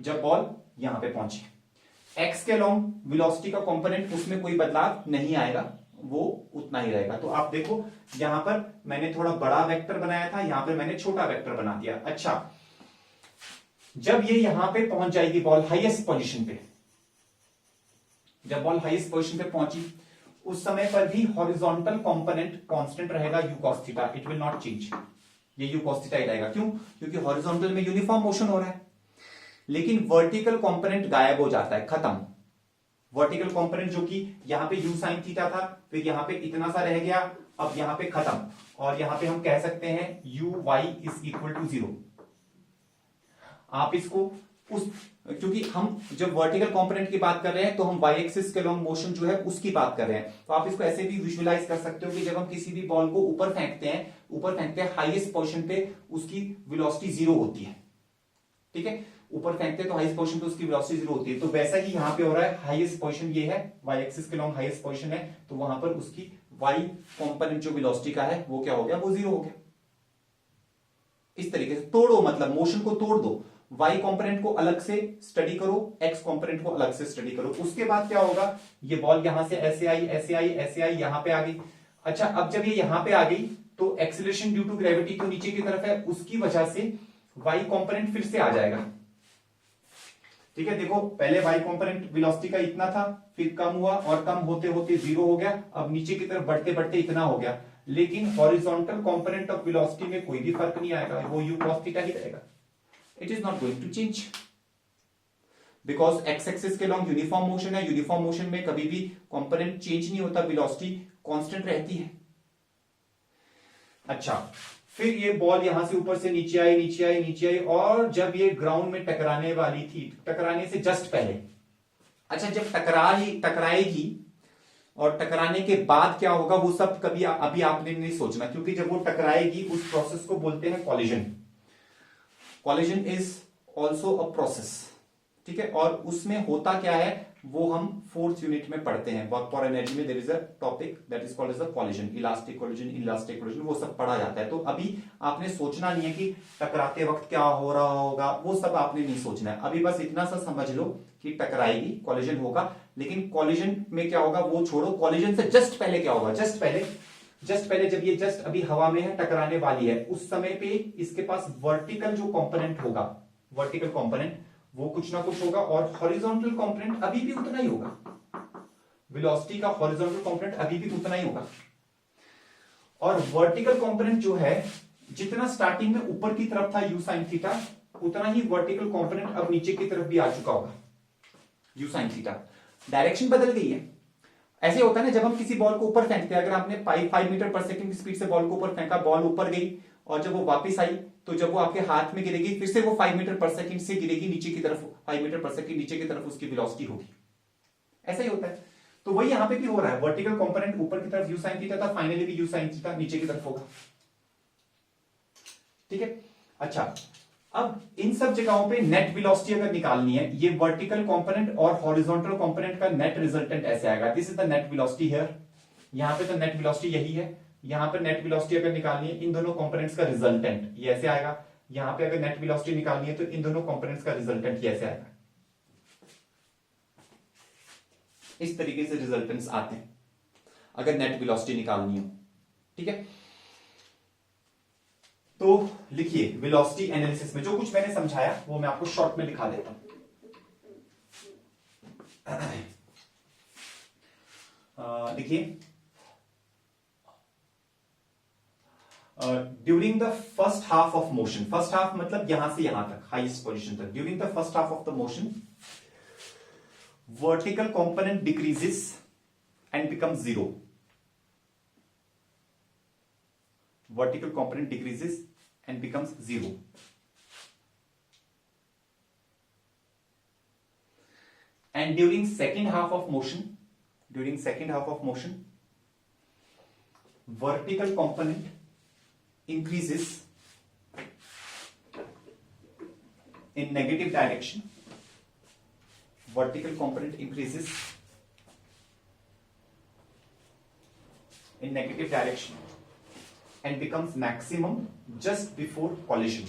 जब बॉल यहां पे पहुंचे। एक्स के अलोंग वेलोसिटी का कंपोनेंट, उसमें कोई बदलाव नहीं आएगा, वो उतना ही रहेगा। तो आप देखो यहां पर मैंने थोड़ा बड़ा वेक्टर बनाया था, यहां पर मैंने छोटा वेक्टर बना दिया। अच्छा, जब ये यहां पे पहुंच जाएगी बॉल हाईएस्ट पोजीशन पे, जब बॉल हाईएस्ट पोजीशन पे पहुंची, उस समय पर भी हॉरिजॉन्टल कंपोनेंट कांस्टेंट रहेगा you cos theta, it will not change. ये यू कॉस थीटा ही रहेगा। क्यों? क्योंकि हॉरिजॉन्टल में यूनिफॉर्म मोशन हो रहा है। लेकिन वर्टिकल कंपोनेंट गायब हो जाता है, खत्म। वर्टिकल कंपोनेंट जो कि यहां पे यू साइन थीटा था, फिर यहां पे इतना सा रह गया, अब यहां पे खत्म। और यहां पे हम कह सकते हैं u y is equal to 0। आप इसको उस, क्योंकि हम जब वर्टिकल कंपोनेंट की बात कर रहे हैं तो हम वाई एक्सिस के लॉन्ग मोशन जो है उसकी बात कर रहे हैं। तो आप इसको ऐसे भी विजुअलाइज कर सकते हो कि जब हम किसी भी बॉल को ऊपर फेंकते हैं हाईएस्ट पोजीशन पे, उसकी वेलोसिटी 0 होती है। ठीक है, ऊपर फेंकते हैं तो हाईएस्ट पोजीशन पे उसकी वेलोसिटी 0 होती है। तो वैसा ही यहां पे हो रहा है, हाईएस्ट पोजीशन ये है, वाई एक्सिस के लॉन्ग हाईएस्ट पोजीशन है, तो वहां पर उसकी वाई कंपोनेंट जो वेलोसिटी का है वो क्या हो गया? वो 0 हो गया। इस तरीके से तोड़ो, मतलब मोशन को तोड़ दो। वाई कंपोनेंट को अलग से स्टडी करो, एक्स कंपोनेंट को अलग से स्टडी करो। उसके बाद क्या होगा? ये बॉल यहां से ऐसे आई, ऐसे आई, ऐसे आई, यहां पे आ गई। अच्छा, अब जब ये यहां पे आ गई तो एक्सीलरेशन ड्यू टू ग्रेविटी तो नीचे की तरफ है, उसकी वजह से वाई कंपोनेंट फिर से आ जाएगा। ठीक है, देखो पहले वाई कंपोनेंट वेलोसिटी का इतना था, फिर कम हुआ और कम होते होते 0 हो गया, अब नीचे की तरफ बढ़ते बढ़ते इतना हो गया। लेकिन हॉरिजॉन्टल कंपोनेंट ऑफ वेलोसिटी में कोई भी फर्क नहीं आएगा, वो यू कॉस थीटा ही रहेगा। It is not going to change because x axis के लॉन्ग यूनिफॉर्म मोशन है। यूनिफॉर्म मोशन में कभी भी कंपोनेंट चेंज नहीं होता, वेलोसिटी कांस्टेंट रहती है। अच्छा, फिर ये बॉल यहां से ऊपर से नीचे आई, नीचे आई, नीचे आई, और जब ये ग्राउंड में टकराने वाली थी, टकराने से जस्ट पहले, अच्छा जब टकराएगी और टकराने के बाद क्या होगा वो सब कभी अभी आपने नहीं सोचना, क्योंकि जब वो टकराएगी उस प्रोसेस को बोलते हैं collision. Collision is also a process. ठीक है, और उसमें होता क्या है वो हम 4th यूनिट में पढ़ते हैं। वर्क फॉर एनर्जी में there is a topic that is called as the collision, elastic collision, elastic collision, वो सब पढ़ा जाता है। तो अभी आपने सोचना नहीं है कि टकराते वक्त क्या हो रहा होगा, वो सब आपने नहीं सोचना है। अभी बस इतना सा समझ लो कि टकराएगी, कॉलिजन होगा। लेकिन कॉलिजन में क्या होगा वो छोड़ो, कॉलिजन से जस्ट पहले क्या होगा? जस्ट पहले जब ये जस्ट अभी हवा में है, टकराने वाली है, उस समय पे इसके पास वर्टिकल जो कंपोनेंट होगा, वर्टिकल कंपोनेंट वो कुछ ना कुछ होगा, और हॉरिजॉन्टल कंपोनेंट अभी भी उतना ही होगा। वेलोसिटी का हॉरिजॉन्टल कंपोनेंट अभी भी उतना ही होगा। और वर्टिकल कंपोनेंट जो है, जितना स्टार्टिंग में ऊपर की तरफ था यू साइन थीटा, उतना ही वर्टिकल कंपोनेंट अब नीचे की तरफ भी आ चुका होगा यू साइन थीटा। डायरेक्शन बदल गई है। ऐसे होता है ना, जब हम किसी बॉल को ऊपर फेंकते हैं, अगर आपने 5 मीटर पर सेकंड की स्पीड से बॉल को ऊपर फेंका, बॉल ऊपर गई, और जब वो वापस आई तो जब वो आपके हाथ में गिरेगी, फिर से वो 5 मीटर पर सेकंड से गिरेगी नीचे की तरफ, 5 मीटर पर सेकंड नीचे की तरफ उसकी वेलोसिटी होगी। ऐसा ही होता है। तो वही यहां पे भी हो रहा है, वर्टिकल कंपोनेंट ऊपर की तरफ यू साइन थीटा था, फाइनली भी यू साइन थीटा नीचे की तरफ होगा। ठीक है, अच्छा अब इन सब जगहों पे नेट वेलोसिटी अगर निकालनी है, ये वर्टिकल कंपोनेंट और हॉरिजॉन्टल कंपोनेंट का नेट रिजल्टेंट ऐसे आएगा। This is the net velocity here. यहां पे तो नेट वेलोसिटी यही है, यहां पर नेट वेलोसिटी अगर निकालनी है, इन दोनों कंपोनेंट्स का रिजल्टेंट ये ऐसे आएगा। यहां पे अगर नेट वेलोसिटी निकालनी है तो इन दोनों कंपोनेंट्स का रिजल्टेंट ये ऐसे आएगा। इस तरीके से रिजल्टेंट्स आते हैं अगर नेट वेलोसिटी निकालनी हो। ठीक है, तो लिखिए वेलोसिटी एनालिसिस में जो कुछ मैंने समझाया वो मैं आपको शॉर्ट में लिखा देता हूं। देखिए during the first half of motion, first half मतलब यहां से यहां तक, हाईएस्ट पोजीशन तक, during the first half of the motion vertical component decreases and become zero, vertical component decreases and becomes zero. And during second half of motion, vertical component increases in negative direction. Vertical component increases in negative direction and becomes maximum just before collision.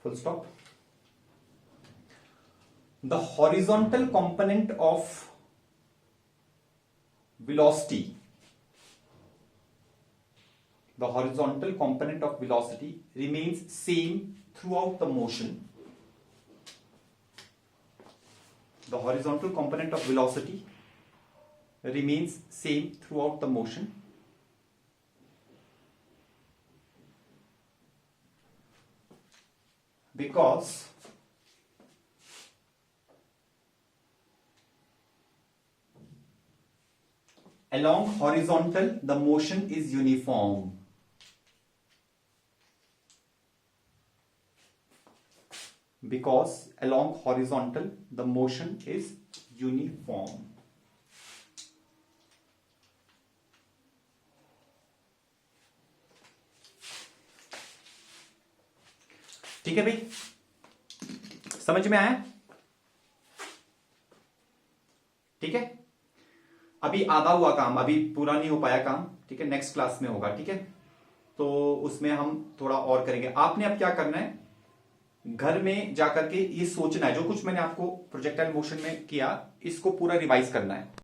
Full stop. The horizontal component of velocity, remains same throughout the motion. The horizontal component of velocity remains same throughout the motion because along horizontal the motion is uniform. Because along horizontal the motion is uniform. ठीक है भाई, समझ में आया? ठीक है, अभी आधा हुआ काम, अभी पूरा नहीं हो पाया काम, ठीक है, नेक्स्ट क्लास में होगा, ठीक है, तो उसमें हम थोड़ा और करेंगे। आपने अब क्या करना है, घर में जाकर के ये सोचना है, जो कुछ मैंने आपको प्रोजेक्टाइल मोशन में किया इसको पूरा रिवाइज करना है।